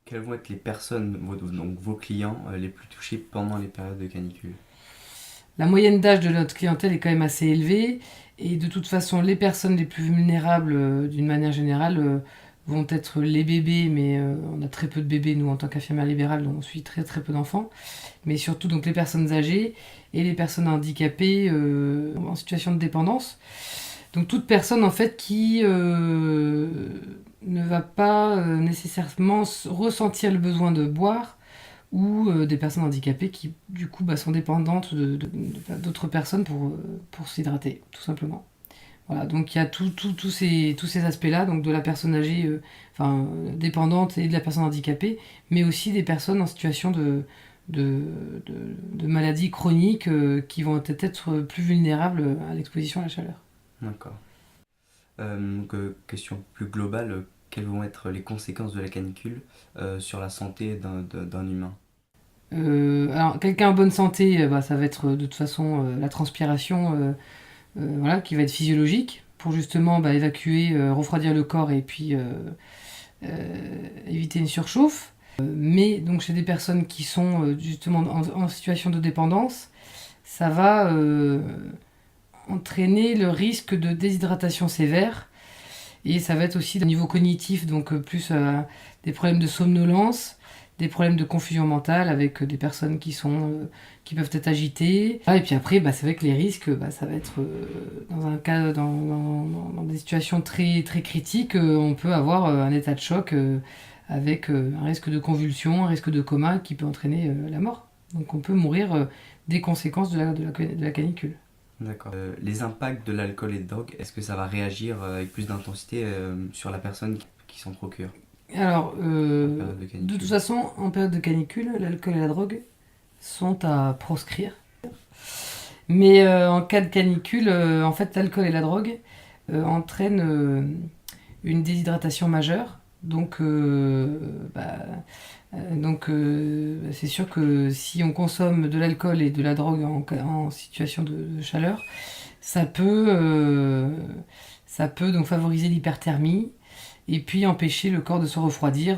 Quelles vont être les personnes, donc vos clients, les plus touchés pendant les périodes de canicule? La moyenne d'âge de notre clientèle est quand même assez élevée et de toute façon, les personnes les plus vulnérables, d'une manière générale, vont être les bébés, mais on a très peu de bébés, nous, en tant qu'infirmière libérale, donc on suit très très peu d'enfants, mais surtout donc les personnes âgées et les personnes handicapées en situation de dépendance. Donc toute personne en fait qui ne va pas nécessairement ressentir le besoin de boire ou des personnes handicapées qui du coup sont dépendantes d'autres personnes pour s'hydrater tout simplement. Voilà, donc il y a tous ces aspects-là, donc de la personne âgée, dépendante et de la personne handicapée, mais aussi des personnes en situation de, de maladies chroniques qui vont peut-être être plus vulnérables à l'exposition à la chaleur. D'accord. Question plus globale, quelles vont être les conséquences de la canicule sur la santé d'un humain? Alors, quelqu'un en bonne santé, ça va être de toute façon la transpiration voilà, qui va être physiologique pour justement évacuer, refroidir le corps et puis éviter une surchauffe. Mais donc chez des personnes qui sont justement en situation de dépendance, ça va entraîner le risque de déshydratation sévère et ça va être aussi au niveau cognitif, donc plus des problèmes de somnolence, des problèmes de confusion mentale avec des personnes qui peuvent être agitées. Ah, et puis après, c'est vrai que les risques, ça va être dans un cas, dans des situations très, très critiques, on peut avoir un état de choc avec un risque de convulsion, un risque de coma qui peut entraîner la mort. Donc on peut mourir des conséquences de la canicule. D'accord. Les impacts de l'alcool et de drogue, est-ce que ça va réagir avec plus d'intensité sur la personne qui s'en procure Alors, en période de de toute canicule? façon, en période de canicule, l'alcool et la drogue sont à proscrire. Mais en cas de canicule, en fait, l'alcool et la drogue entraînent une déshydratation majeure. C'est sûr que si on consomme de l'alcool et de la drogue en situation de chaleur, ça peut, euh, ça peut donc favoriser l'hyperthermie et puis empêcher le corps de se refroidir.